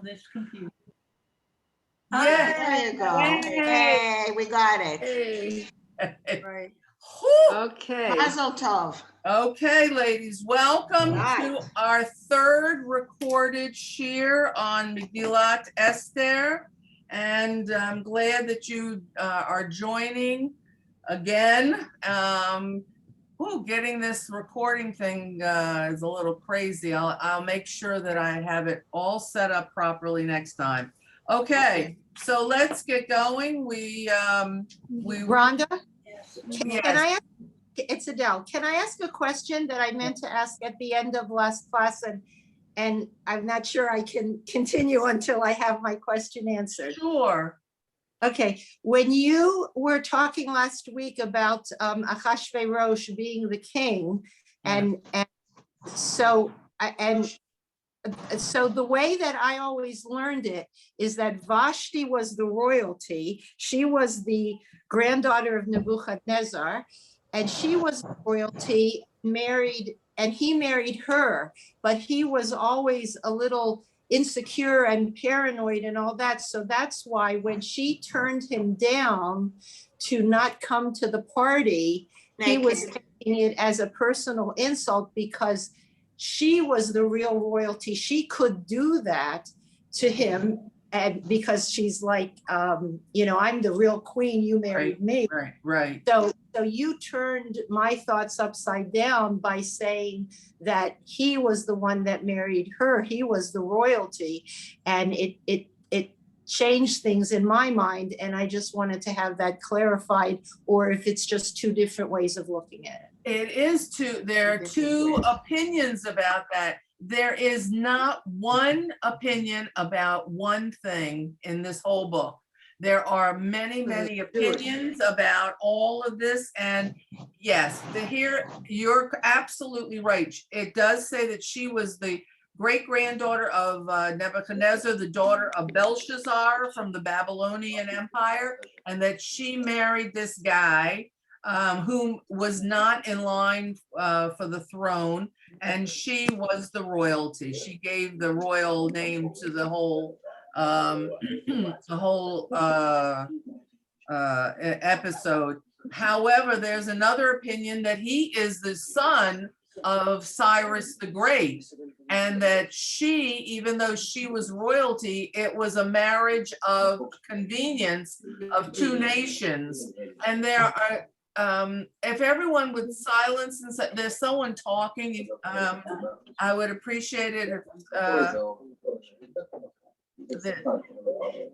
this computer. Yeah. There you go. Yay. Hey, we got it. Hey. Right. Okay. Mazel tov. Okay, ladies, welcome Right. to our third recorded shiur on Megilat Esther. And I'm glad that you are joining again. Getting this recording thing is a little crazy. I'll make sure that I have it all set up properly next time. Okay, so let's get going. We Rhonda, yes. can I ask, it's Adele, can I ask a question that I meant to ask at the end of last class and I'm not sure I can continue until I have my question answered? Sure. Okay, when you were talking last week about Achashverosh being the king, and so the way that I always learned it is that Vashti was the royalty. She was the granddaughter of Nebuchadnezzar, and she was royalty, married, and he married her, but he was always a little insecure and paranoid and all that. So that's why when she turned him down to not come to the party, he was taking it as a personal insult because she was the real royalty. She could do that to him, and because she's like, I'm the real queen, you married me. Right. So you turned my thoughts upside down by saying that he was the one that married her. He was the royalty, and it changed things in my mind. And I just wanted to have that clarified, or if it's just two different ways of looking at it. It is two. There are two opinions about that. There is not one opinion about one thing in this whole book. There are many, many opinions about all of this. And yes, you're absolutely right. It does say that she was the great-granddaughter of Nebuchadnezzar, the daughter of Belshazzar from the Babylonian Empire, and that she married this guy who was not in line for the throne, and she was the royalty. She gave the royal name to the whole episode. However, there's another opinion that he is the son of Cyrus the Great, and that she, even though she was royalty, it was a marriage of convenience of two nations. And there are if everyone would silence and say, there's someone talking, I would appreciate it if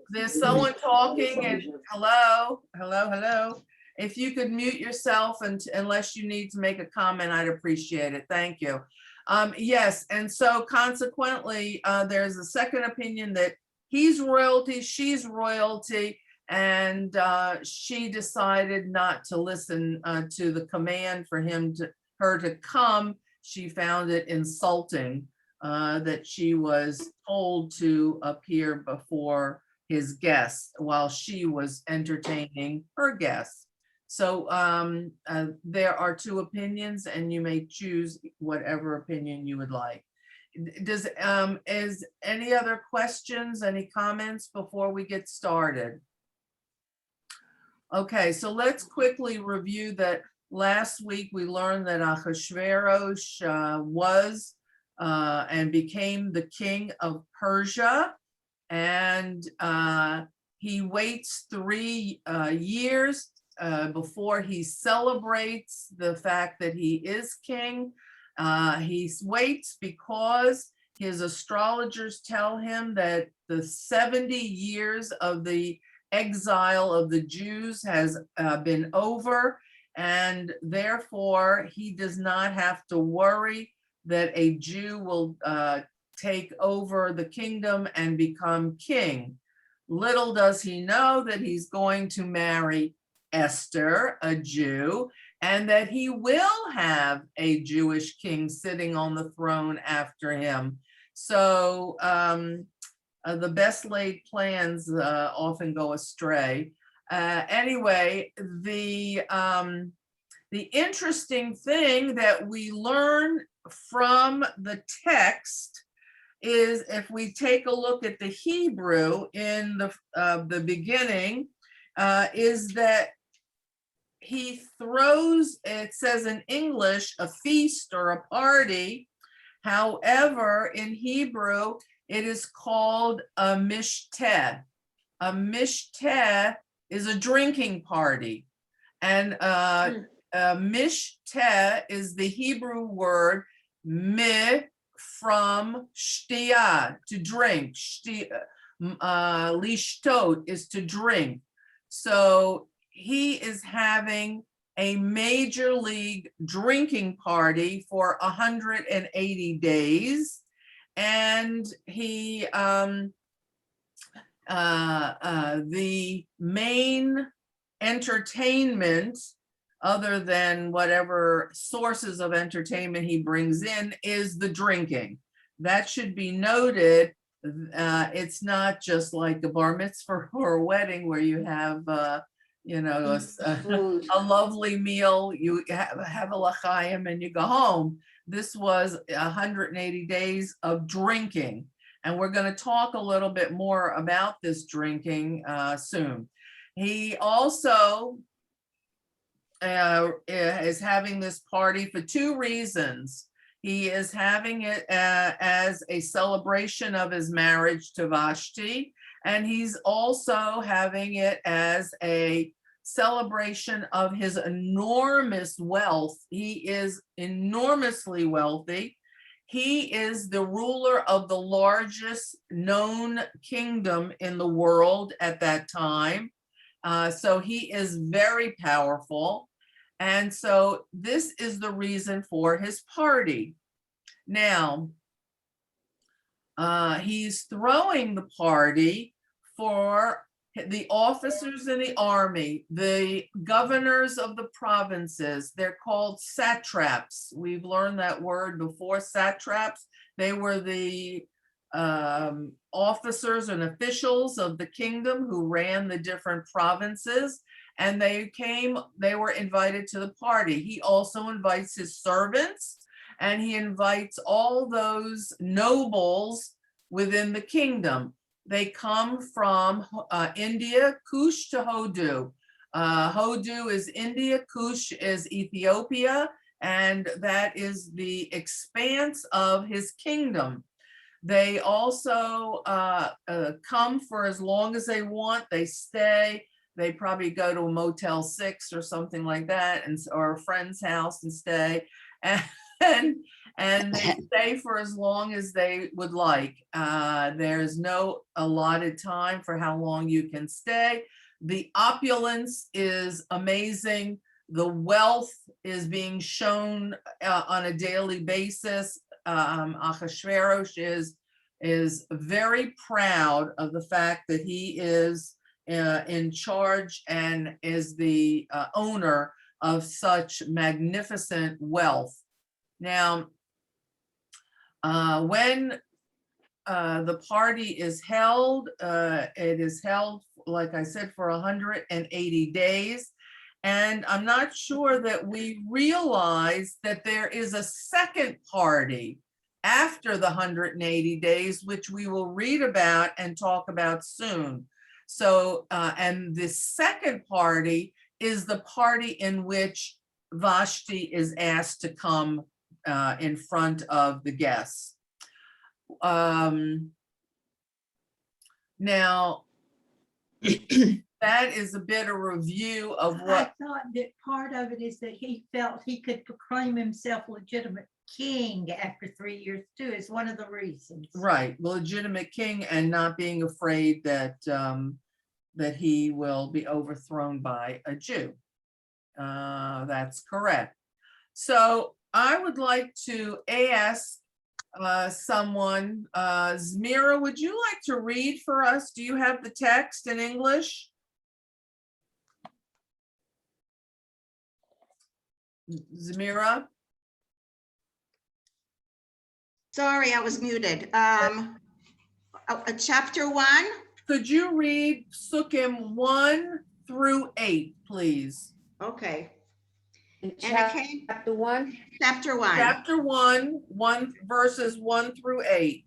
there's someone talking and hello. If you could mute yourself and unless you need to make a comment, I'd appreciate it. Thank you. Yes, and so consequently, there's a second opinion that he's royalty, she's royalty, and she decided not to listen to the command for her to come. She found it insulting that she was told to appear before his guests while she was entertaining her guests. So there are two opinions, and you may choose whatever opinion you would like. Is any other questions, any comments before we get started? Okay, so let's quickly review that. Last week we learned that Achashverosh was and became the king of Persia, and he waits 3 years before he celebrates the fact that he is king. He waits because his astrologers tell him that the 70 years of the exile of the Jews has been over, and therefore he does not have to worry that a Jew will take over the kingdom and become king. Little does he know that he's going to marry Esther, a Jew, and that he will have a Jewish king sitting on the throne after him. So the best laid plans often go astray. Anyway, the interesting thing that we learn from the text is if we take a look at the Hebrew in the beginning, is that he throws, it says in English, a feast or a party. However, in Hebrew, it is called a mishteh. A mishteh is a drinking party. And mishteh is the Hebrew word mi, from shtia, to drink. Lishtot is to drink. So he is having a major league drinking party for 180 days. And he, the main entertainment, other than whatever sources of entertainment he brings in, is the drinking. That should be noted. It's not just like a bar mitzvah or a wedding where you have, you know, Food. a lovely meal, you have a l'chaim and you go home. This was 180 days of drinking. And we're going to talk a little bit more about this drinking soon. He also is having this party for two reasons. He is having it as a celebration of his marriage to Vashti, and he's also having it as a celebration of his enormous wealth. He is enormously wealthy. He is the ruler of the largest known kingdom in the world at that time. So he is very powerful. And so this is the reason for his party. Now, he's throwing the party for the officers in the army, the governors of the provinces. They're called satraps. We've learned that word before, satraps. They were the officers and officials of the kingdom who ran the different provinces, and they were invited to the party. He also invites his servants, and he invites all those nobles within the kingdom. They come from India, Kush to Hodu. Hodu is India, Kush is Ethiopia, and that is the expanse of his kingdom. They also come for as long as they want. They stay. They probably go to a Motel 6 or something like that, or a friend's house and stay. And they stay for as long as they would like. There's no allotted time for how long you can stay. The opulence is amazing. The wealth is being shown on a daily basis. Achashverosh is very proud of the fact that he is in charge and is the owner of such magnificent wealth. Now, when the party is held, it is held, like I said, for 180 days. And I'm not sure that we realize that there is a second party after the 180 days, which we will read about and talk about soon. So, and the second party is the party in which Vashti is asked to come in front of the guests. Now, that is a bit of review of I what. thought that part of it is that he felt he could proclaim himself legitimate king after 3 years too, is one of the reasons. Right, legitimate king, and not being afraid that that he will be overthrown by a Jew. That's correct. So I would like to ask someone, Zmira, would you like to read for us? Do you have the text in English? Zmira? Sorry, I was muted. Chapter 1. Could you read Sukkim 1 through 8, please? Okay. In And it came, chapter 1. chapter 1. Chapter 1, verses 1 through 8.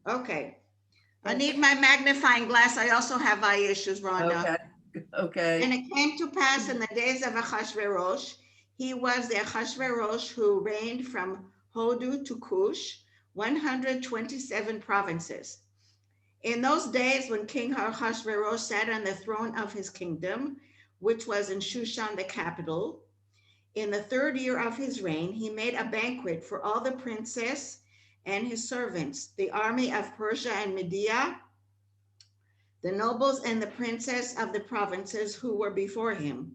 Okay. I need my magnifying glass. I also have eye issues, Rhonda. Okay, okay. And it came to pass in the days of Achashverosh, he was the Achashverosh who reigned from Hodu to Cush, 127 provinces. In those days, when King Ahasuerus sat on the throne of his kingdom, which was in Shushan, the capital, in the 3rd year of his reign, he made a banquet for all the princes and his servants, the army of Persia and Media, the nobles and the princes of the provinces who were before him.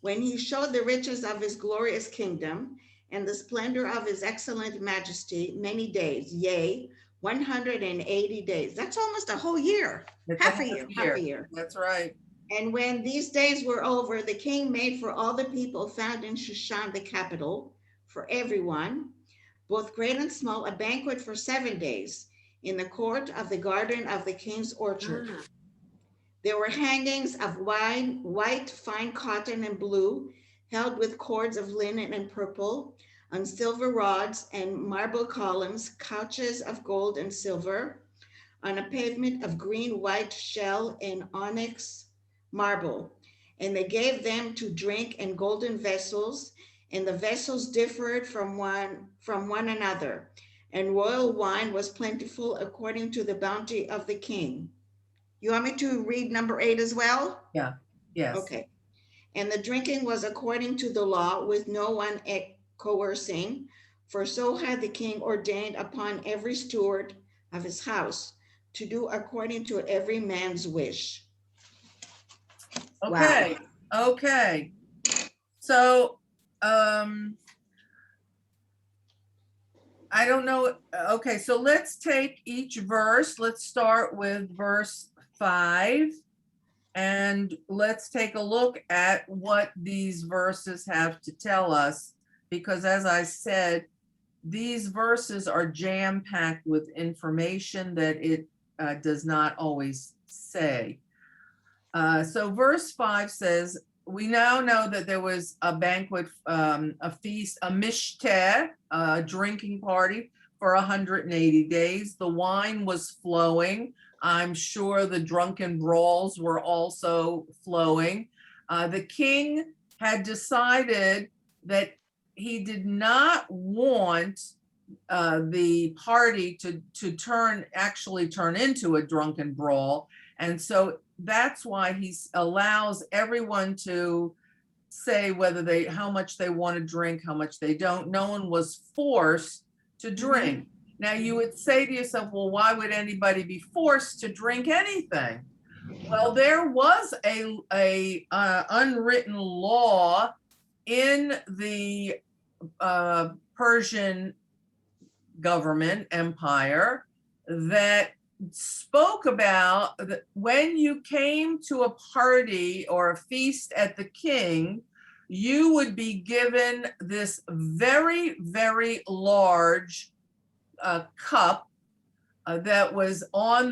When he showed the riches of his glorious kingdom and the splendor of his excellent majesty many days, yea, 180 days. That's almost a whole year. It's Half a year. That's right. And when these days were over, the king made for all the people found in Shushan, the capital, for everyone, both great and small, a banquet for 7 days in the court of the garden of the king's orchard. There were hangings of wine, white, fine cotton, and blue, held with cords of linen and purple, on silver rods and marble columns, couches of gold and silver, on a pavement of green, white shell and onyx marble. And they gave them to drink in golden vessels, and the vessels differed from one another. And royal wine was plentiful according to the bounty of the king. You want me to read number 8 as well? Yeah, yes. Okay. And the drinking was according to the law, with no one coercing, for so had the king ordained upon every steward of his house to do according to every man's wish. Okay, okay. So, I don't know. Okay, so let's take each verse. Let's start with verse 5. And let's take a look at what these verses have to tell us, because as I said, these verses are jam-packed with information that it does not always say. So verse 5 says, we now know that there was a banquet, a feast, a mishteh, a drinking party for 180 days. The wine was flowing. I'm sure the drunken brawls were also flowing. The king had decided that he did not want the party to actually turn into a drunken brawl. And so that's why he allows everyone to say whether how much they want to drink, how much they don't. No one was forced to drink. Now you would say to yourself, well, why would anybody be forced to drink anything? Well, there was a unwritten law in the Persian government empire that spoke about that when you came to a party or a feast at the king, you would be given this very, very large cup that was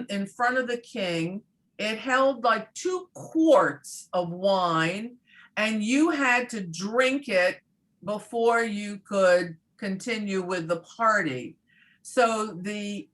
in front of the king. It held like 2 quarts of wine, and you had to drink it before you could continue with the party. So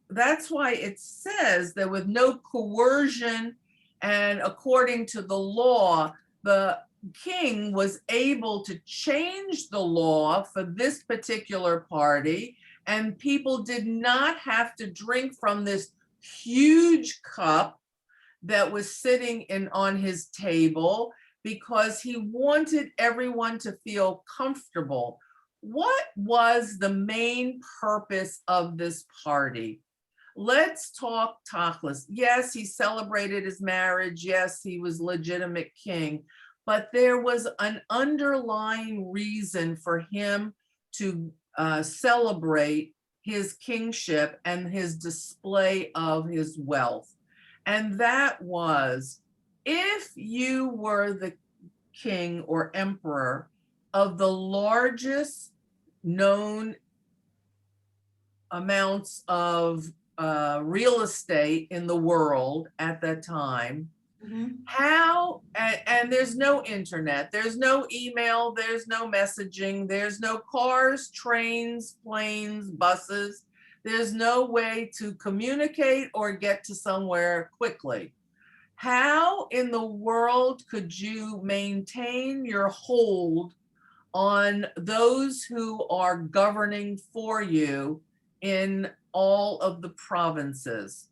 that's why it says that with no coercion and according to the law, the king was able to change the law for this particular party, and people did not have to drink from this huge cup that was sitting on his table, because he wanted everyone to feel comfortable. What was the main purpose of this party? Let's talk tachlis. Yes, he celebrated his marriage. Yes, he was legitimate king, but there was an underlying reason for him to celebrate his kingship and his display of his wealth. And that was, if you were the king or emperor of the largest known amounts of real estate in the world at that time, how, and there's no internet, there's no email, there's no messaging, there's no cars, trains, planes, buses, There's no way to communicate or get to somewhere quickly. How in the world could you maintain your hold on those who are governing for you in all of the provinces?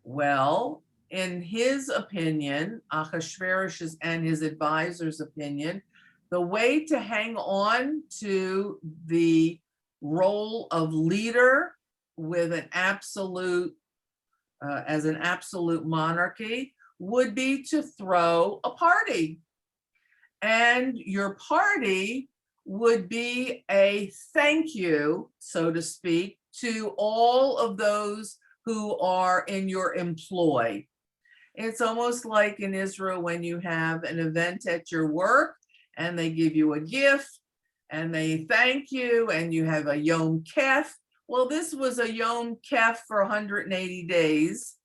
Well, in his opinion, Ahasuerus and his advisor's opinion, the way to hang on to the role of leader with an absolute, as an absolute monarchy, would be to throw a party. And your party would be a thank you, so to speak, to all of those who are in your employ. It's almost like in Israel when you have an event at your work and they give you a gift and they thank you and you have a Yom Kef. Well, this was a Yom Kef for 180 days.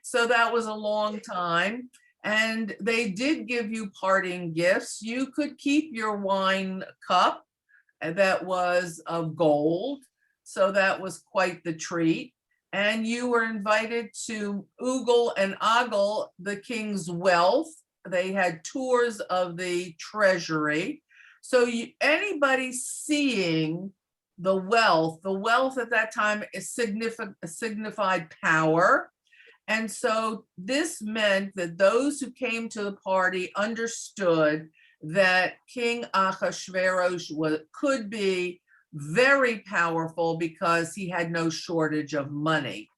So that was a long time. And they did give you parting gifts. You could keep your wine cup that was of gold. So that was quite the treat. And you were invited to ogle and ogle the king's wealth. They had tours of the treasury. So anybody seeing the wealth at that time is signified power. And so this meant that those who came to the party understood that King Ahasuerus could be very powerful because he had no shortage of money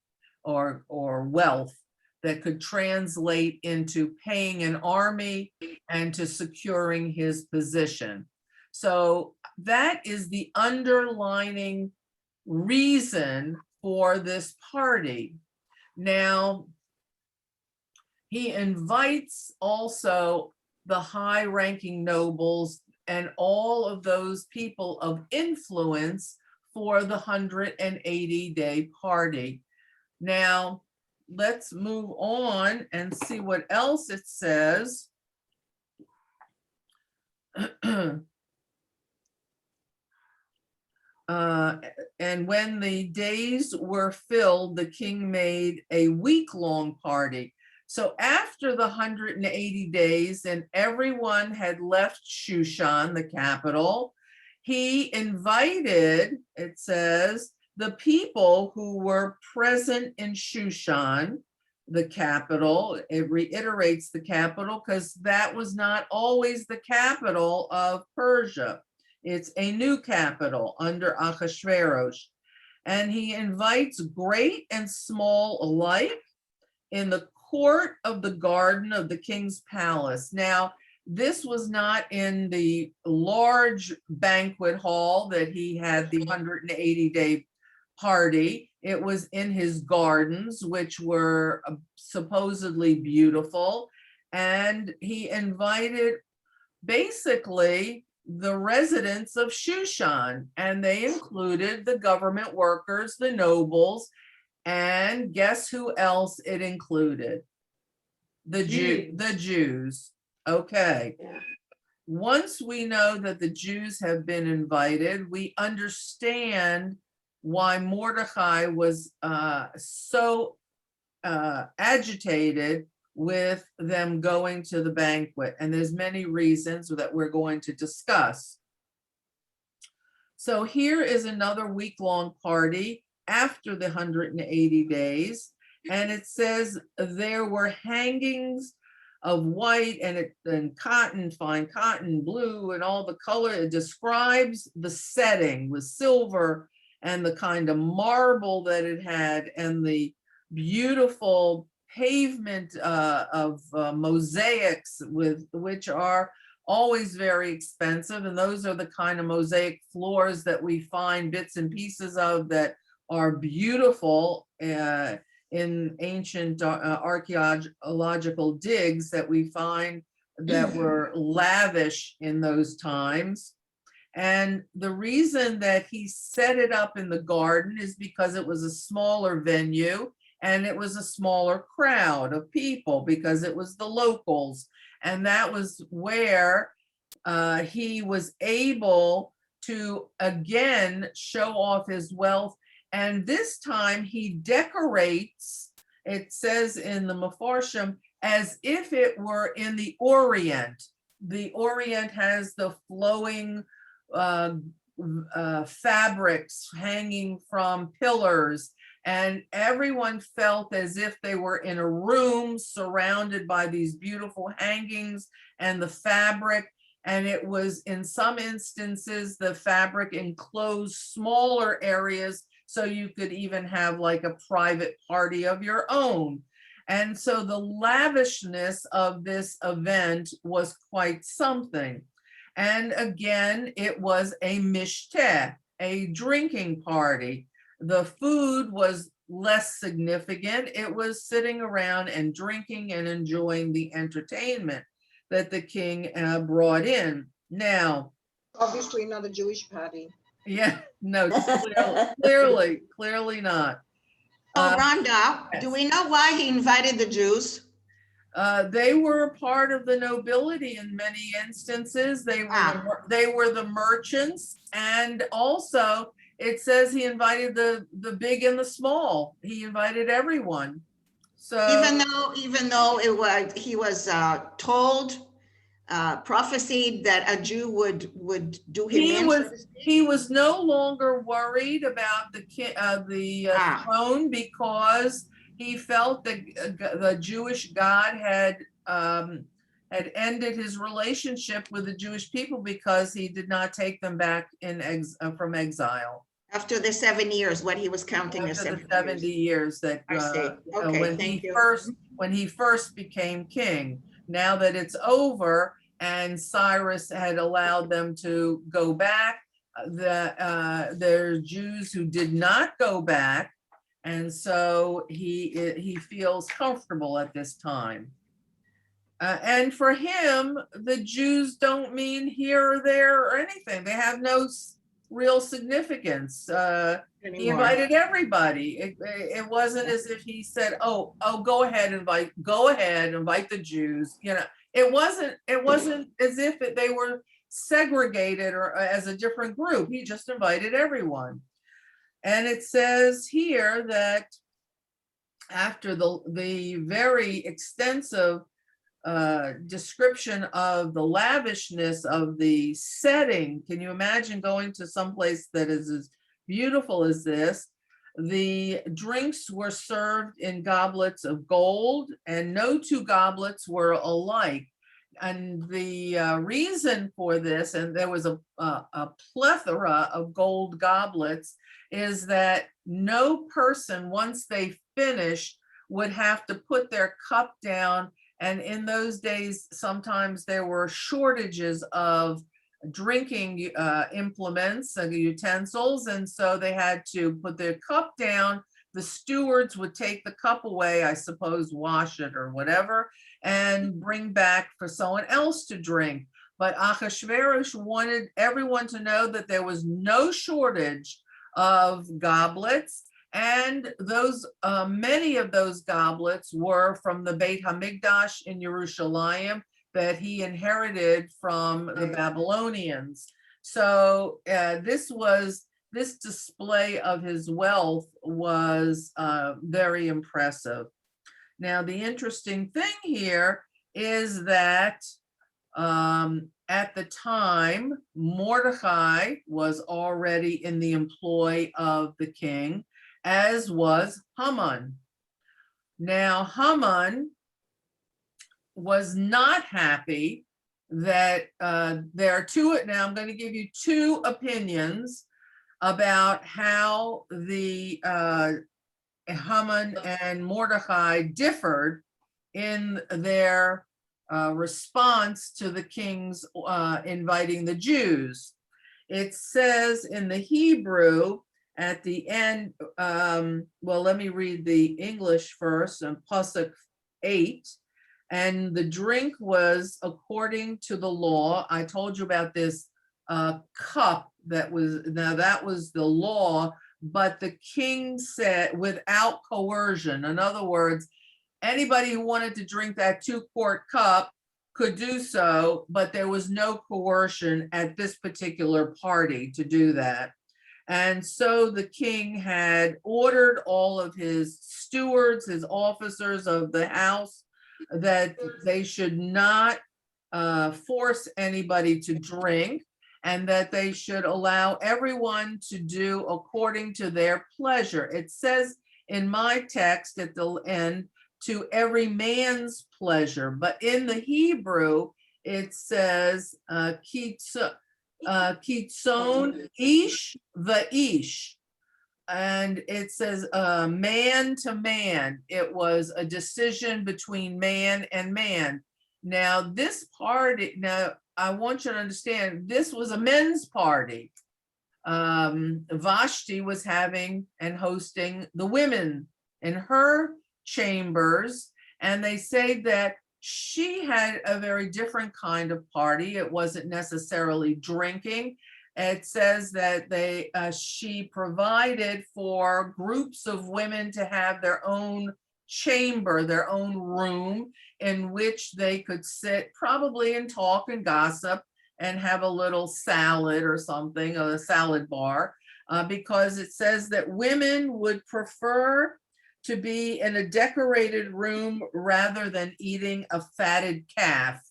or wealth that could translate into paying an army and to securing his position. So that is the underlining reason for this party. Now, he invites also the high-ranking nobles and all of those people of influence for the 180-day party. Now, let's move on and see what else it says. And when the days were filled, the king made a week-long party. So after the 180 days and everyone had left Shushan, the capital, he invited, it says, the people who were present in Shushan, the capital. It reiterates the capital because that was not always the capital of Persia. It's a new capital under Ahasuerus. And he invites great and small alike in the court of the garden of the king's palace. Now, this was not in the large banquet hall that he had the 180-day party. It was in his gardens, which were supposedly beautiful. And he invited basically the residents of Shushan, and they included the government workers, the nobles, and guess who else it included? The Jews. Okay. Yeah. Once we know that the Jews have been invited, we understand why Mordecai was so agitated with them going to the banquet. And there's many reasons that we're going to discuss. So here is another week-long party after the 180 days. And it says there were hangings of white and cotton, fine cotton, blue, and all the color. It describes the setting with silver and the kind of marble that it had and the beautiful pavement of mosaics, with which are always very expensive. And those are the kind of mosaic floors that we find bits and pieces of that are beautiful in ancient archaeological digs that we find that were lavish in those times. And the reason that he set it up in the garden is because it was a smaller venue and it was a smaller crowd of people because it was the locals. And that was where he was able to again show off his wealth And this time he decorates, it says in the Mefarshim, as if it were in the Orient. The Orient has the flowing fabrics hanging from pillars, and everyone felt as if they were in a room surrounded by these beautiful hangings and the fabric. And it was, in some instances, the fabric enclosed smaller areas, so you could even have like a private party of your own. And so the lavishness of this event was quite something. And again, it was a mishteh, a drinking party. The food was less significant. It was sitting around and drinking and enjoying the entertainment that the king brought in. Now, Obviously not a Jewish party. yeah, no, clearly not. Oh, Rhonda, do we know why he invited the Jews? They were a part of the nobility in many instances. They were the merchants, and also it says he invited the big and the small. He invited everyone. So Even though he was told, prophesied that a Jew would do him in. he was no longer worried about the throne, because he felt that the Jewish God had ended his relationship with the Jewish people because he did not take them back from exile. After the 7 years, what he was counting as After the 70 years that I see. Okay, when thank you. when he first became king. Now that it's over and Cyrus had allowed them to go back, there are Jews who did not go back, and so he feels comfortable at this time. And for him, the Jews don't mean here or there or anything. They have no real significance. He invited everybody. It wasn't as if he said, oh, go ahead, invite the Jews. You know, it wasn't as if they were segregated or as a different group. He just invited everyone. And it says here that after the very extensive description of the lavishness of the setting, can you imagine going to someplace that is as beautiful as this? The drinks were served in goblets of gold, and no two goblets were alike. And the reason for this, and there was a plethora of gold goblets, is that no person, once they finished, would have to put their cup down. And in those days, sometimes there were shortages of drinking implements and utensils, and so they had to put their cup down. The stewards would take the cup away, I suppose, wash it or whatever, and bring back for someone else to drink. But Ahasuerus wanted everyone to know that there was no shortage of goblets, and those many of those goblets were from the Beit HaMikdash in Yerushalayim that he inherited from the Babylonians. So this display of his wealth was very impressive. Now, the interesting thing here is that at the time, Mordecai was already in the employ of the king, as was Haman. Now, Haman was not happy that there are two. Now I'm going to give you two opinions about how the Haman and Mordecai differed in their response to the king's inviting the Jews. It says in the Hebrew at the end, well, let me read the English first, in Pasuk 8. And the drink was according to the law. I told you about this cup that was the law, but the king said without coercion. In other words, anybody who wanted to drink that 2-quart cup could do so, but there was no coercion at this particular party to do that. And so the king had ordered all of his stewards, his officers of the house, that they should not force anybody to drink, and that they should allow everyone to do according to their pleasure. It says in my text at the end, to every man's pleasure, but in the Hebrew, it says, kitzon ish v'ish. And it says man to man. It was a decision between man and man. Now this party, now I want you to understand, this was a men's party. Vashti was having and hosting the women in her chambers, and they say that she had a very different kind of party. It wasn't necessarily drinking. It says that she provided for groups of women to have their own chamber, their own room in which they could sit probably and talk and gossip and have a little salad or something, a salad bar, because it says that women would prefer to be in a decorated room rather than eating a fatted calf.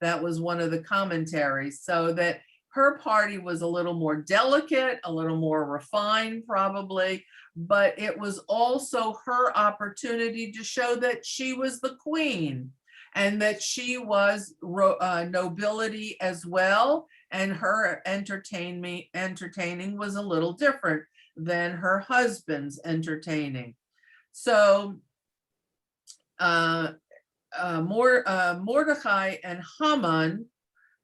That was one of the commentaries. So that her party was a little more delicate, a little more refined probably, but it was also her opportunity to show that she was the queen and that she was nobility as well. And her entertaining was a little different than her husband's entertaining. So Mordecai and Haman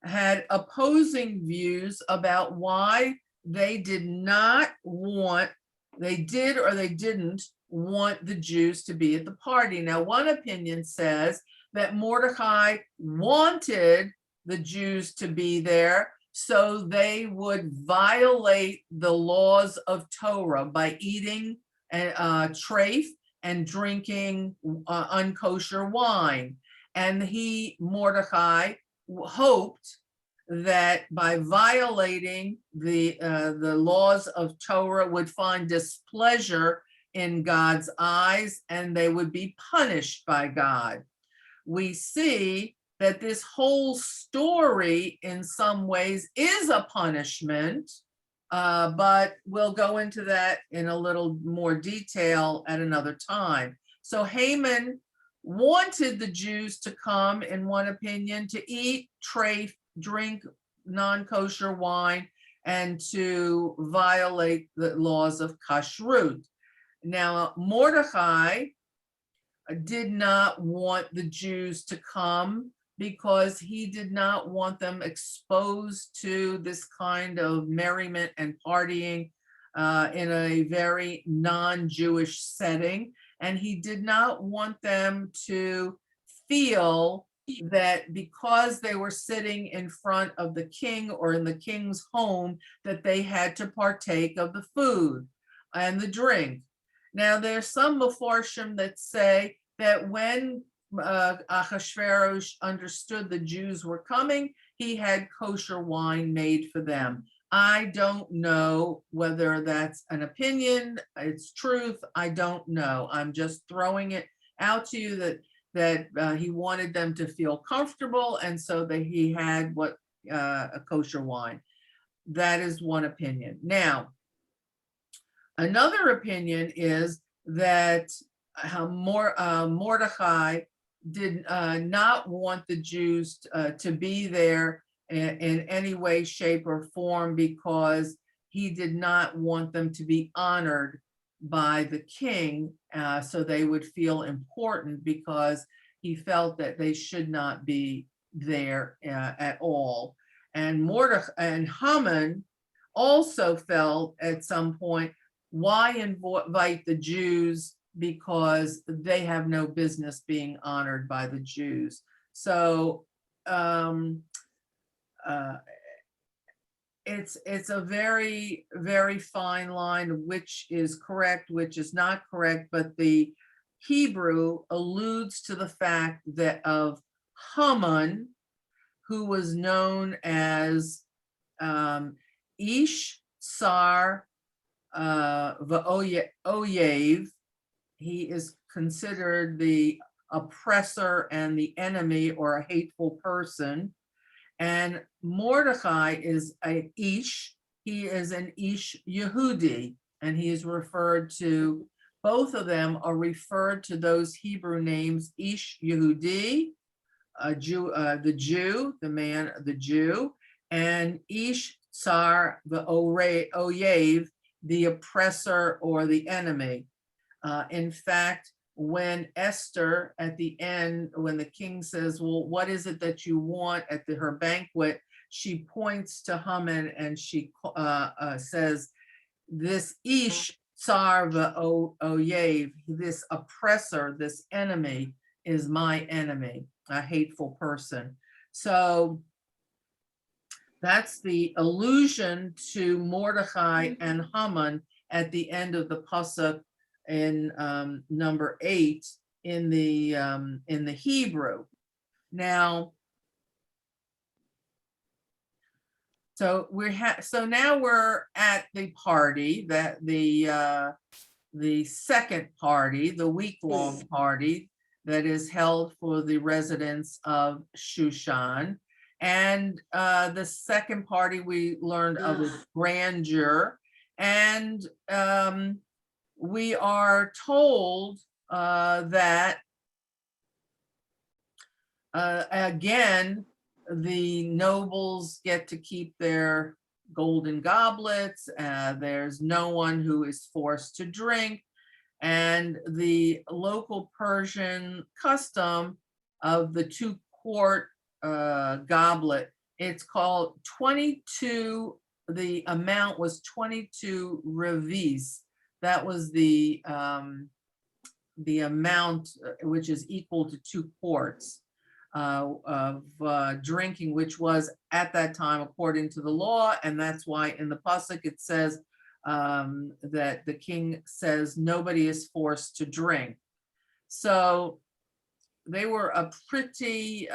had opposing views about why they did not want, they did or they didn't want the Jews to be at the party. Now, one opinion says that Mordecai wanted the Jews to be there so they would violate the laws of Torah by eating treif and drinking unkosher wine. And Mordecai, hoped that by violating the laws of Torah would find displeasure in God's eyes and they would be punished by God. We see that this whole story in some ways is a punishment, but we'll go into that in a little more detail at another time. So Haman wanted the Jews to come, in one opinion, to eat treif, drink non-kosher wine, and to violate the laws of kashrut. Now, Mordecai did not want the Jews to come because he did not want them exposed to this kind of merriment and partying in a very non-Jewish setting. And he did not want them to feel that because they were sitting in front of the king or in the king's home, that they had to partake of the food and the drink. Now, there's some Mefarshim that say that when Ahasuerus understood the Jews were coming, he had kosher wine made for them. I don't know whether that's an opinion, it's truth, I don't know. I'm just throwing it out to you that he wanted them to feel comfortable, and so that he had a kosher wine. That is one opinion. Now, another opinion is that Mordecai did not want the Jews to be there in any way, shape, or form because he did not want them to be honored by the king, so they would feel important, because he felt that they should not be there at all. And Mordecai and Haman also felt at some point, why invite the Jews, because they have no business being honored by the Jews. So it's a very, very fine line of which is correct, which is not correct, but the Hebrew alludes to the fact that of Haman, who was known as Ish Sar Oyev. He is considered the oppressor and the enemy or a hateful person. And Mordechai is a Ish. He is an Ish Yehudi, and he is referred to, both of them are referred to those Hebrew names, Ish Yehudi, a Jew, the Jew, the man, the Jew, and Ish Tsar, the Oyev, the oppressor or the enemy. In fact, when Esther at the end, when the king says, well, what is it that you want at her banquet? She points to Haman and she says, this Ish Tsar Oyev, this oppressor, this enemy is my enemy, a hateful person. So that's the allusion to Mordechai and Haman at the end of the pasuk in number 8 in the Hebrew. Now, so now we're at the party, that the second party, the week-long party that is held for the residents of Shushan. And the second party we learned of its grandeur. And we are told that again, the nobles get to keep their golden goblets. There's no one who is forced to drink. And the local Persian custom of the 2-quart goblet, it's called 22, the amount was 22 revis. That was the amount which is equal to 2 quarts of drinking, which was at that time according to the law. And that's why in the pasuk it says that the king says nobody is forced to drink. So they were a pretty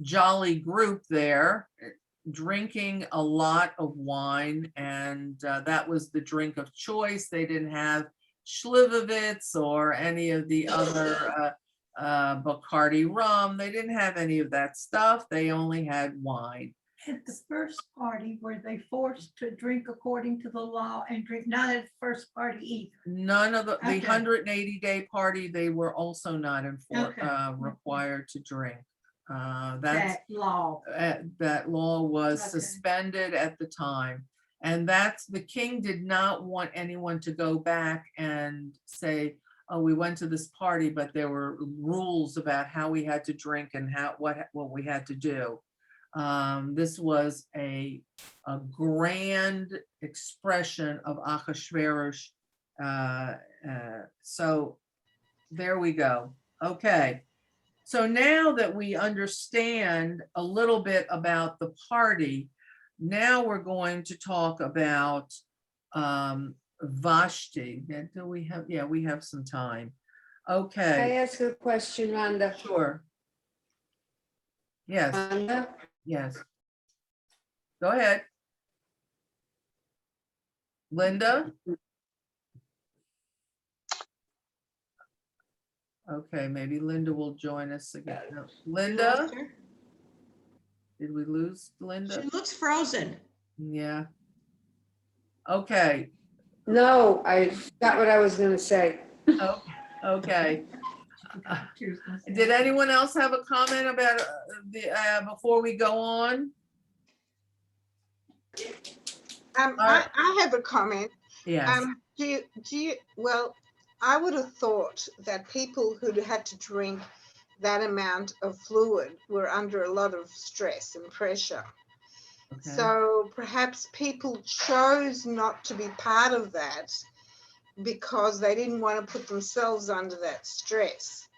jolly group there, drinking a lot of wine, and that was the drink of choice. They didn't have Shlivovitz or any of the other Bacardi rum. They didn't have any of that stuff. They only had wine. At the first party, were they forced to drink according to the law and drink? Not at the first party either. None of the Okay. 180-day party, they were also not required to drink. That's That law. that law was Okay. suspended at the time. And that's, the king did not want anyone to go back and say, oh, we went to this party, but there were rules about how we had to drink and what we had to do. This was a grand expression of Achashverosh. So there we go. Okay. So now that we understand a little bit about the party, now we're going to talk about Vashti. Do we have, yeah, we have some time. Can I Okay, ask a question, Rhonda? sure. Yes, Rhonda? yes. Go ahead. Linda? Okay, maybe Linda will join us again. No, Linda, did we lose Linda? She looks frozen. Yeah. Okay, No, I forgot what I was gonna say. okay. Did anyone else have a comment about before we go on? I have a comment. Yes. Well, I would have thought that people who had to drink that amount of fluid were under a lot of stress and pressure. Okay. So perhaps people chose not to be part of that because they didn't want to put themselves under that stress.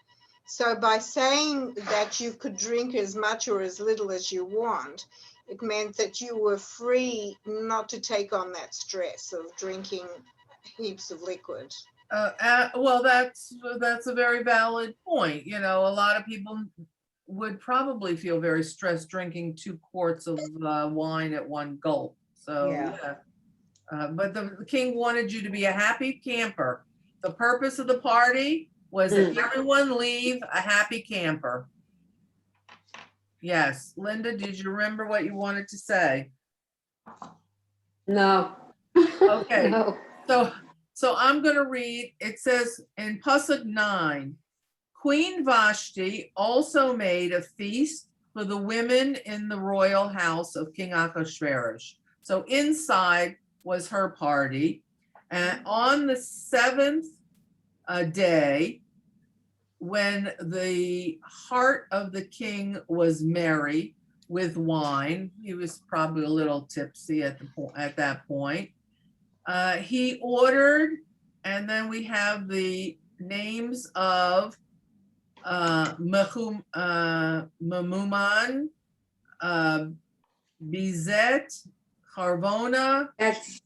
So by saying that you could drink as much or as little as you want, it meant that you were free not to take on that stress of drinking heaps of liquid. Well, that's a very valid point. You know, a lot of people would probably feel very stressed drinking 2 quarts of wine at one gulp. So Yeah. But the king wanted you to be a happy camper. The purpose of the party was that everyone leave a happy camper. Yes, Linda, did you remember what you wanted to say? No. Okay. No. So I'm going to read, it says in Pasuk 9, Queen Vashti also made a feast for the women in the royal house of King Ahasuerus. So inside was her party. And on the seventh day, when the heart of the king was merry with wine, he was probably a little tipsy at that point. He ordered, and then we have the names of Memuman, Bizet, Harvona, That's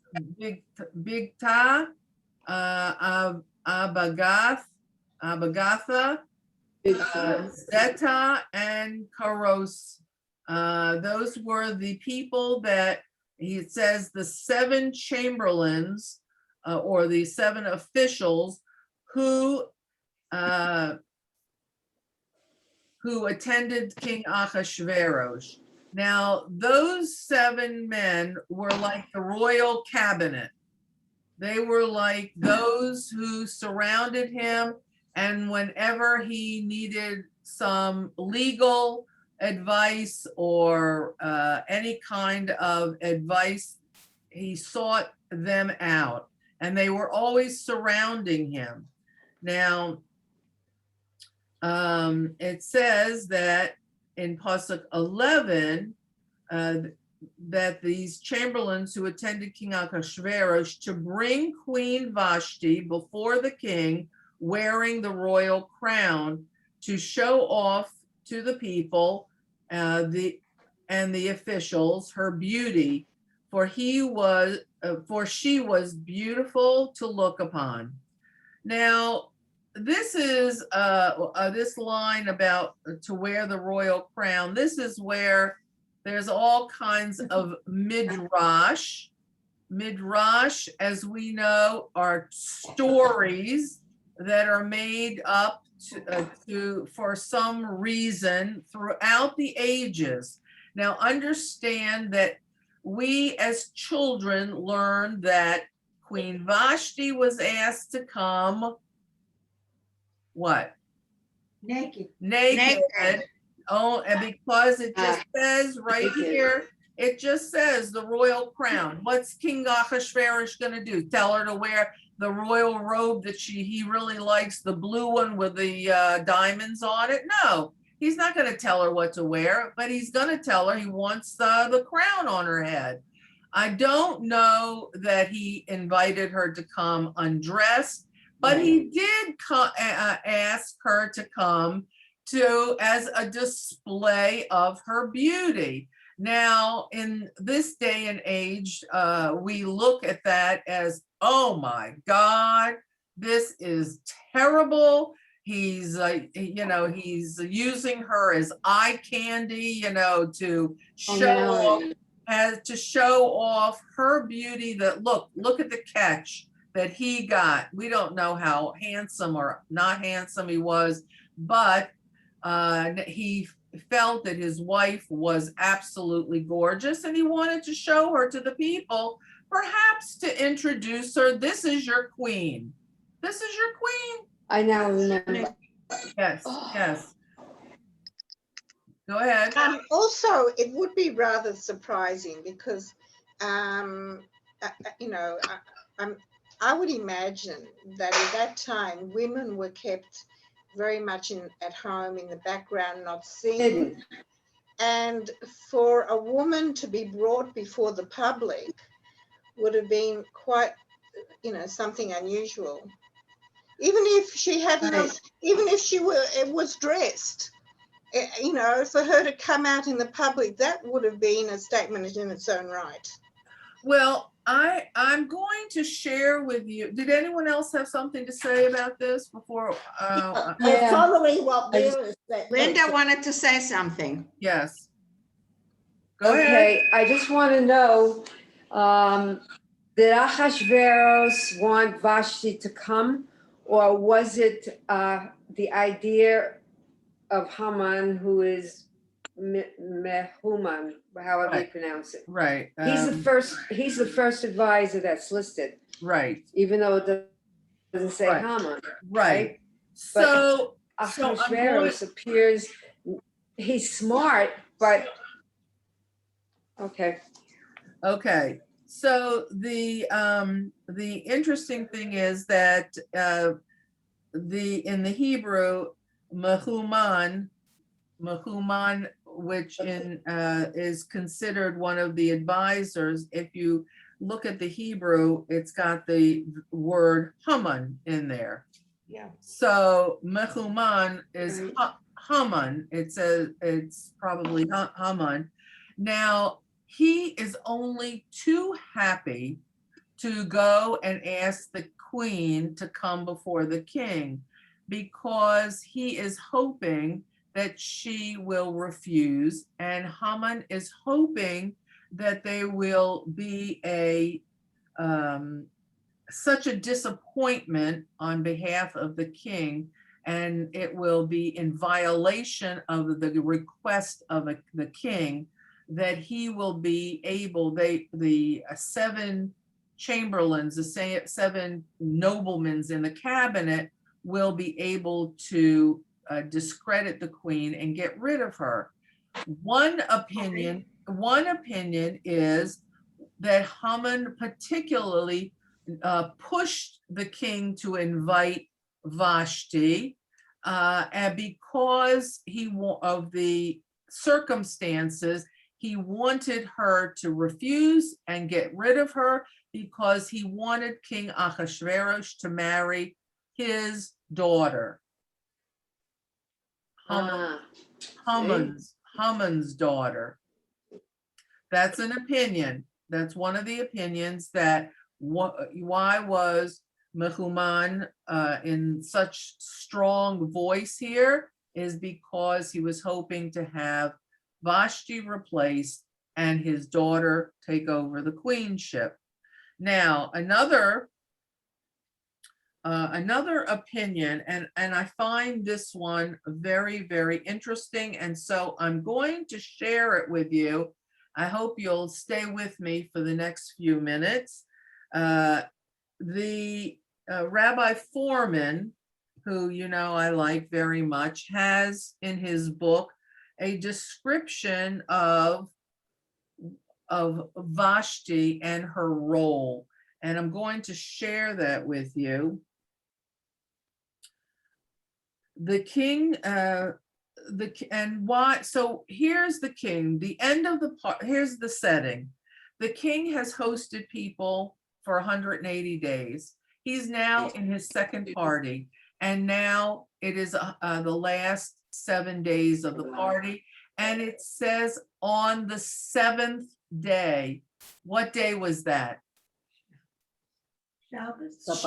Bigta, Abagatha, Zeta, and Karos. Those were the people that it says the 7 chamberlains or the 7 officials who attended King Ahasuerus. Now, those 7 men were like the royal cabinet. They were like those who surrounded him, and whenever he needed some legal advice or any kind of advice, he sought them out, and they were always surrounding him. Now, it says that in Pasuk 11, that these chamberlains who attended King Ahasuerus to bring Queen Vashti before the king wearing the royal crown to show off to the people the officials her beauty, for she was beautiful to look upon. Now, this is this line about to wear the royal crown. This is where there's all kinds of midrash. Midrash, as we know, are stories that are made up to for some reason throughout the ages. Now, understand that we as children learned that Queen Vashti was asked to come, what? Naked. Naked. Oh, and because it just says right naked. here, it just says the royal crown. What's King Ahasuerus going to do? Tell her to wear the royal robe that he really likes, the blue one with the diamonds on it? No, he's not going to tell her what to wear, but he's going to tell her he wants the crown on her head. I don't know that he invited her to come undressed, but he did ask her to come as a display of her beauty. Now, in this day and age, we look at that as, oh my God, this is terrible. He's, he's using her as eye candy, to show off her beauty. That look at the catch that he got. We don't know how handsome or not handsome he was, but he felt that his wife was absolutely gorgeous, and he wanted to show her to the people, perhaps to introduce her. This is your queen. This is your queen. I now remember. Yes, yes. Go ahead. Also, it would be rather surprising because, I would imagine that at that time, women were kept very much at home in the background, not seen. And for a woman to be brought before the public would have been quite, something unusual. Even if she hadn't, even if she was dressed, for her to come out in the public, that would have been a statement in its own right. Well, I'm going to share with you. Did anyone else have something to say about this before? Following what Mary said. Linda wanted to say something. Yes. Go ahead. Okay, I just want to know, Did Ahasuerus want Vashti to come, or was it the idea of Haman, who is Mehuman, however you Right. pronounce it? Right. He's the first advisor that's listed, Right. even though it doesn't say Right. Haman. Right. But So I'm going, Ahasuerus appears, he's smart, but, okay. okay. So the interesting thing is that in the Hebrew, Mehuman, which is considered one of the advisors. If you look at the Hebrew, it's got the word Haman in there. Yeah. So Mehuman is Right. Haman. It's probably Haman. Now he is only too happy to go and ask the queen to come before the king, because he is hoping that she will refuse, and Haman is hoping that there will be such a disappointment on behalf of the king, and it will be in violation of the request of the king, that he will be able, the seven chamberlains, the seven noblemen in the cabinet will be able to discredit the queen and get rid of her. One opinion is that Haman particularly pushed the king to invite Vashti, and because of the circumstances, he wanted her to refuse and get rid of her, because he wanted King Ahasuerus to marry his daughter. Haman's daughter. That's an opinion. That's one of the opinions, that why was Mehuman in such strong voice here, is because he was hoping to have Vashti replaced and his daughter take over the queenship. Now, another opinion, and I find this one very, very interesting, and so I'm going to share it with you. I hope you'll stay with me for the next few minutes. The Rabbi Foreman, who I like very much, has in his book a description of Vashti and her role, and I'm going to share that with you. The king, and why? So here's the king. The end of the part. Here's the setting. The king has hosted people for 180 days. He's now in his second party, and now it is the last 7 days of the party, and it says on the seventh day. What day was that? Shabbos. It was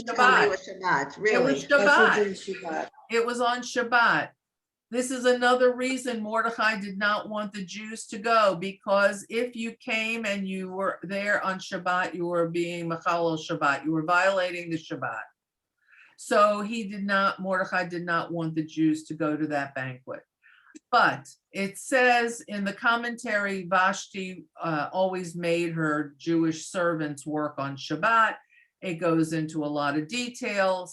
Shabbat, really. It was Shabbat. Shabbat. It was on Shabbat. This is another reason Mordechai did not want the Jews to go, because if you came and you were there on Shabbat, you were being Machalel Shabbat. You were violating the Shabbat. So Mordechai did not want the Jews to go to that banquet. But it says in the commentary, Vashti always made her Jewish servants work on Shabbat. It goes into a lot of detail.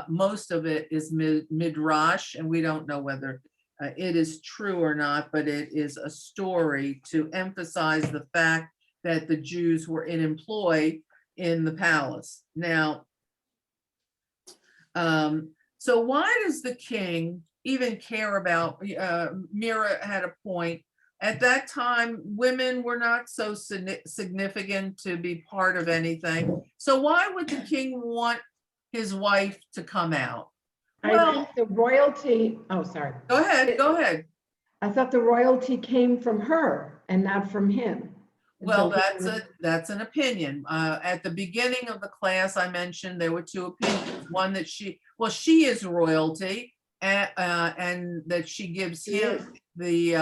Most of it is midrash, and we don't know whether it is true or not, but it is a story to emphasize the fact that the Jews were in employ in the palace. Now, so why does the king even care about, Mira had a point, at that time, women were not so significant to be part of anything. So why would the king want his wife to come out? I think the royalty, oh, sorry. Go ahead. I thought the royalty came from her and not from him. And Well, so that's an opinion. At the beginning of the class, I mentioned there were two opinions. One that she is royalty, and that she gives him the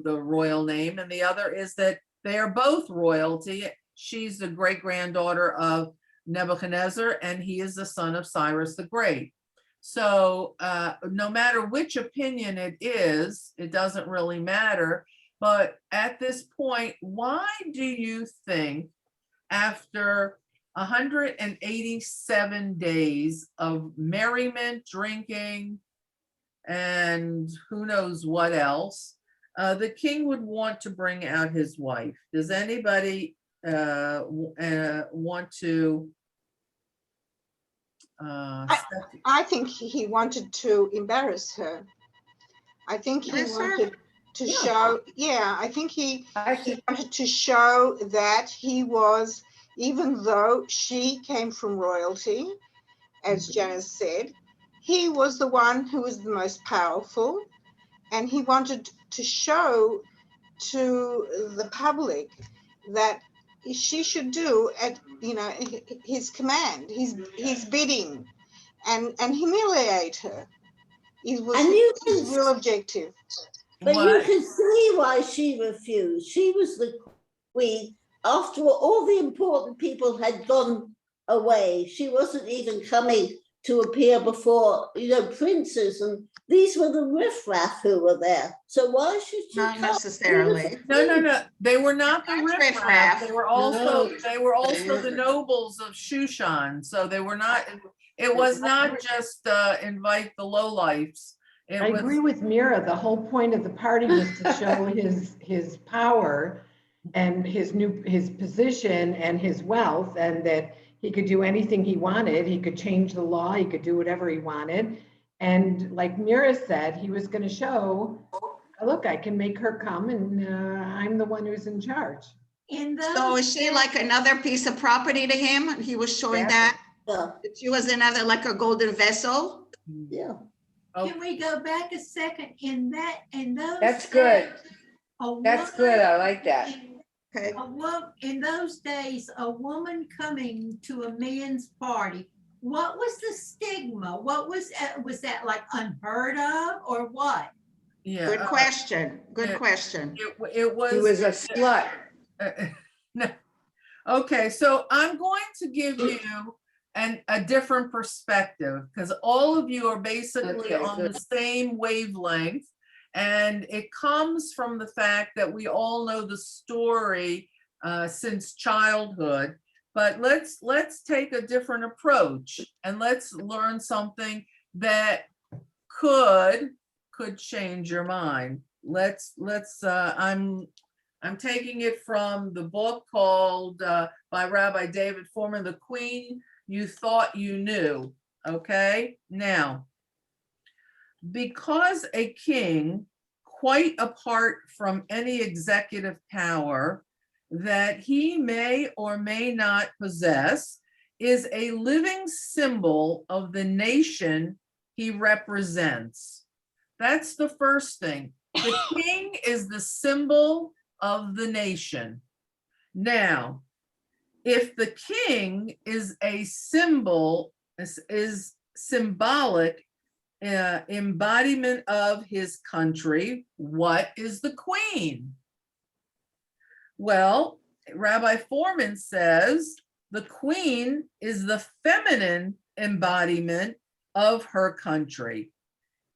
royal name, and the other is that they are both royalty. she's the great-granddaughter of Nebuchadnezzar, and he is the son of Cyrus the Great. So no matter which opinion it is, it doesn't really matter. But at this point, why do you think after 187 days of merriment, drinking, and who knows what else, the king would want to bring out his wife? Does anybody want to? I think he wanted to embarrass her. I think he Embarrass her? wanted to Yeah. show, yeah, I think he I wanted to show that he was, even though she came from royalty, as Janice said, he was the one who was the most powerful, and he wanted to show to the public that she should do at, you know, his command, his bidding, and humiliate her. It was And you his can, real objective. but you What? can see why she refused. She was the queen. After all the important people had gone away, she wasn't even coming to appear before, princes, and these were the riffraff who were there. So why should she Not come? necessarily. No. They were not the That's riffraff. riffraff. They were also No. the nobles of Shushan. So they were not. It was not just invite the lowlifes. It I was. agree with Mira. The whole point of the party was to show his power and his position and his wealth, and that he could do anything he wanted. He could change the law. He could do whatever he wanted. And like Mira said, he was going to show, look, I can make her come, and I'm the one who's in charge. In those So is she like another piece of property to him? He was showing that Yeah, she was another, like a golden vessel? yeah. Can we go back a second? In those. That's good. days, a That's woman- good. I like that. Okay. In those days, a woman coming to a man's party, what was the stigma? What was that like unheard of or what? Yeah. Good question. Good yeah. question. It was. He was a slut. No. Okay, so I'm going to give you a different perspective, because all of you are basically Okay, on good. the same wavelength. And it comes from the fact that we all know the story since childhood. But let's take a different approach, and let's learn something that could change your mind. I'm taking it from the book called by Rabbi David Foreman, The Queen You Thought You Knew. Okay, now, because a king, quite apart from any executive power that he may or may not possess, is a living symbol of the nation he represents. That's the first thing. The king is the symbol of the nation. Now, if the king is a symbol, is symbolic embodiment of his country, what is the queen? Well, Rabbi Foreman says the queen is the feminine embodiment of her country.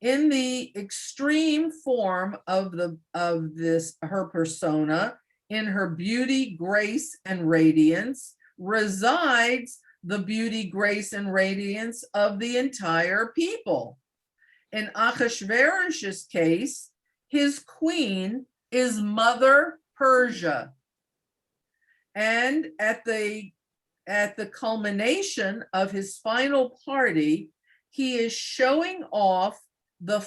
In the extreme form of her persona, in her beauty, grace, and radiance, resides the beauty, grace, and radiance of the entire people. In Achashverosh's case, his queen is Mother Persia. And at the culmination of his final party, he is showing off the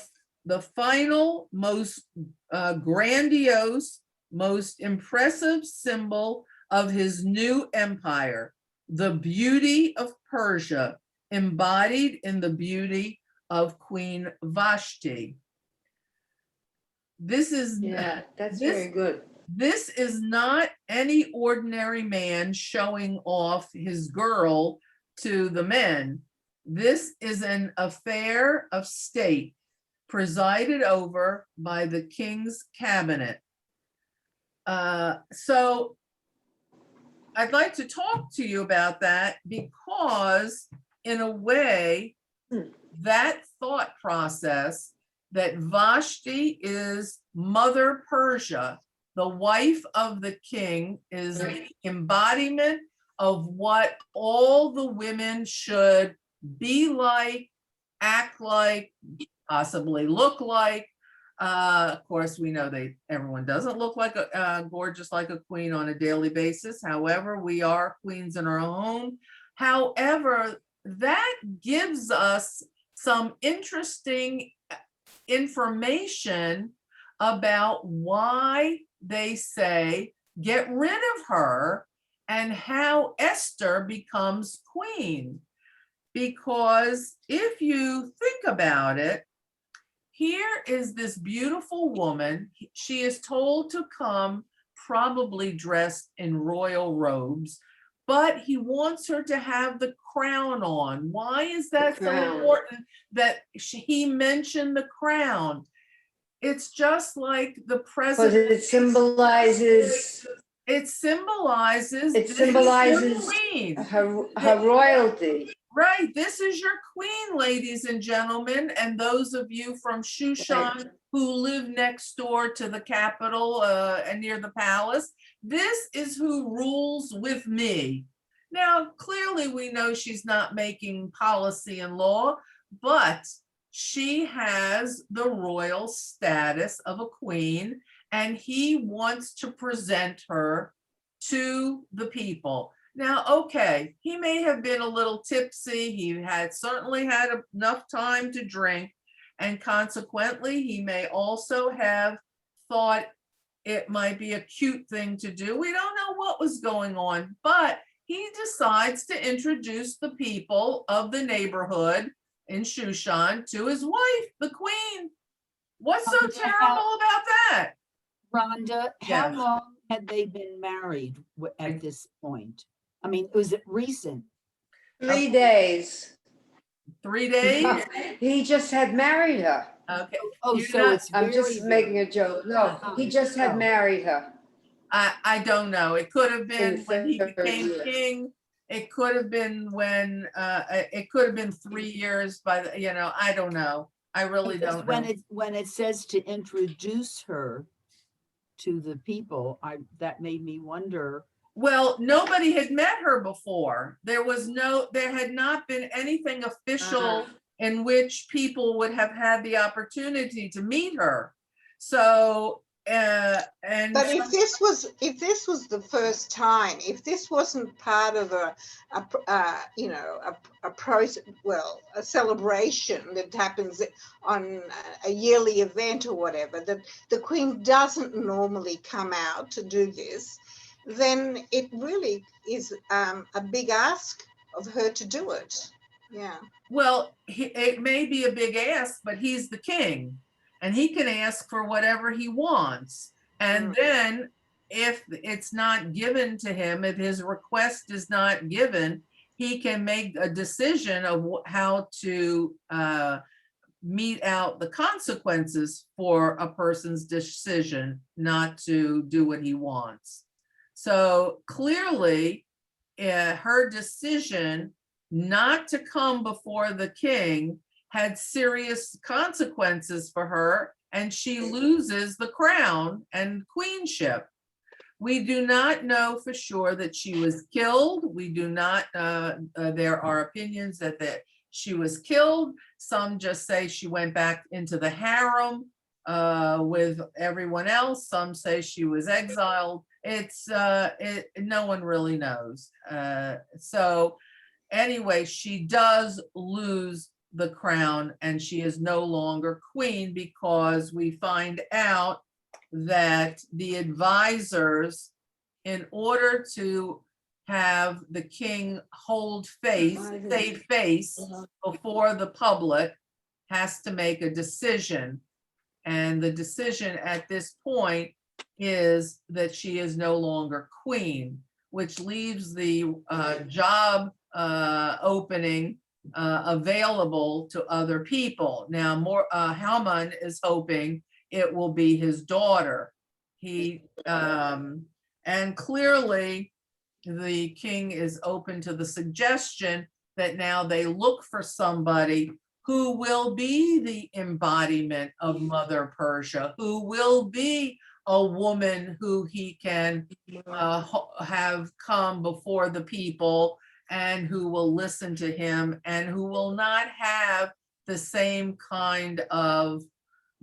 final, most grandiose, most impressive symbol of his new empire, the beauty of Persia, embodied in the beauty of Queen Vashti. This is That's very good. This is not any ordinary man showing off his girl to the men. This is an affair of state presided over by the king's cabinet. So I'd like to talk to you about that because in a way, that thought process that Vashti is Mother Persia, the wife of the king, is the embodiment of what all the women should be like, act like, possibly look like. Of course, we know everyone doesn't look like gorgeous like a queen on a daily basis. However, we are queens in our own. However, that gives us some interesting information about why they say get rid of her and how Esther becomes queen. Because if you think about it, here is this beautiful woman. She is told to come probably dressed in royal robes, but he wants her to have the crown on. Why is that so important that he mentioned the crown? It's just like the Because president. it symbolizes It symbolizes. It this is your symbolizes queen. her royalty. Right, this is your queen, ladies and gentlemen, and those of you from Shushan who live next door to the capital and near the palace. This is who rules with me. Now, clearly we know she's not making policy and law, but she has the royal status of a queen, and he wants to present her to the people. Now, okay, he may have been a little tipsy. He had certainly had enough time to drink, and consequently, he may also have thought it might be a cute thing to do. We don't know what was going on, but he decides to introduce the people of the neighborhood in Shushan to his wife, the queen. What's so terrible about that? Rhonda, Yeah. how long had they been married at this point? I mean, was it recent? 3 days. 3 days? He just had married her. Okay. Oh, You're so not- it's I'm just very, making a joke. No, he just had Oh. married her. I don't know. It could have been In when he third became year. king. It could have been when, it could have been 3 years by the, I don't know. I really because don't know. when it says to introduce her to the people, that made me wonder. Well, nobody had met her before. There had not been anything official in which people would have had the opportunity to meet her. So, But if this was the first time, if this wasn't part of a celebration that happens on a yearly event or whatever, that the Queen doesn't normally come out to do this, then it really is a big ask of her to do it. Yeah. Well, it may be a big ask, but he's the king and he can ask for whatever he wants. And then if it's not given to him, if his request is not given, he can make a decision of how to mete out the consequences for a person's decision not to do what he wants. So clearly, her decision not to come before the king had serious consequences for her, and she loses the crown and queenship. We do not know for sure that she was killed. We do not, there are opinions that she was killed. Some just say she went back into the harem with everyone else. Some say she was exiled. No one really knows. So anyway, she does lose the crown and she is no longer queen because we find out that the advisors, in order to have the king save face before the public, has to make a decision. And the decision at this point is that she is no longer queen, which leaves the job opening available to other people. Now, Haman is hoping it will be his daughter. And clearly, the king is open to the suggestion that now they look for somebody who will be the embodiment of Mother Persia, who will be a woman who he can have come before the people and who will listen to him and who will not have the same kind of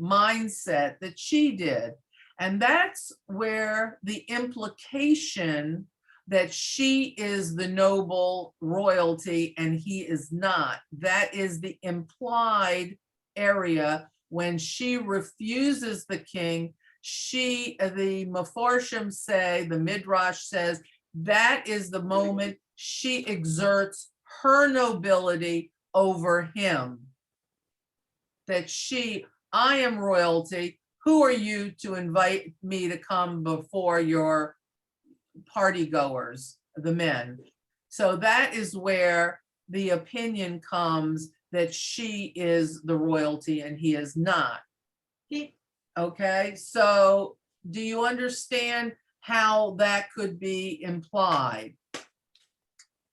mindset that she did. And that's where the implication that she is the noble royalty and he is not, that is the implied area when she refuses the king. The Meforshim say, the Midrash says, that is the moment she exerts her nobility over him. That I am royalty. Who are you to invite me to come before your party goers, the men? So that is where the opinion comes that she is the royalty and he is not. Okay, so do you understand how that could be implied?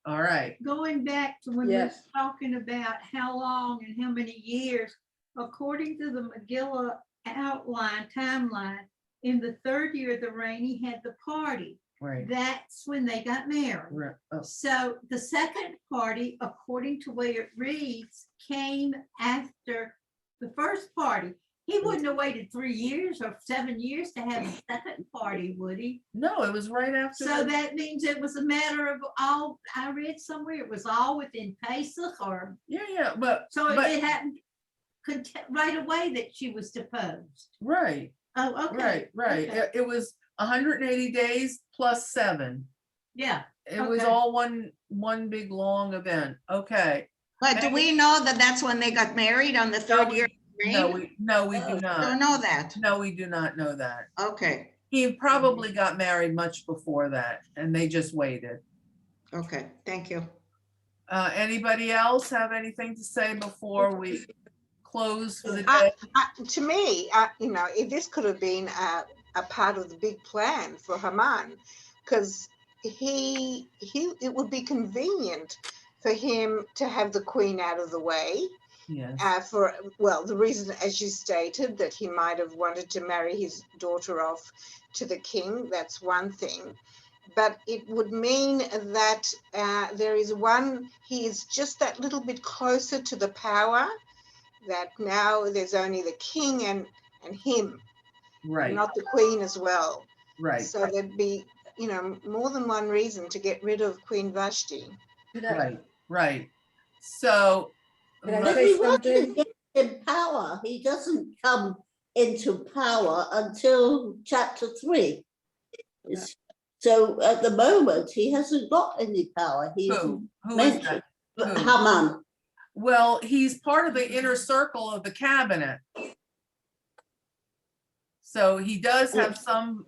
All right. Going back to when we were Yes. talking about how long and how many years, according to the Megillah outline, timeline, in the third year of the reign, he had the party. Right. That's when they got married. Right. Oh, So the second party, according to where it reads, came after the first party. He wouldn't have waited 3 years or 7 years to have the second party, would he? no, it was right after. So that means it was a matter of all, I read somewhere, it was all within Pesach or, Yeah, but so but- it happened right away that she was deposed. right, Oh, okay. right. Okay. It was 180 days plus 7. Yeah. It was Okay. all one big long event. Okay. But do we know that that's when they got married on the third year? No, we do Don't not. know that. No, we do not know that. Okay, He probably got married much before that and they just waited. okay, thank you. Anybody else have anything to say before we close for the day? To me, this could have been a part of the big plan for Haman, because it would be convenient for him to have the queen out of the way. Yes. The reason, as you stated, that he might have wanted to marry his daughter off to the king, that's one thing. But it would mean that he is just that little bit closer to the power, that now there's only the king and him, Right. not the queen as well. Right. So there'd be, more than one reason to get rid of Queen Vashti. Right. So Could I But say he wasn't something? in power. He doesn't come into power until chapter 3. So at the moment, he hasn't got any power. He's who is that? Who? Haman. Well, he's part of the inner circle of the cabinet. So he does have some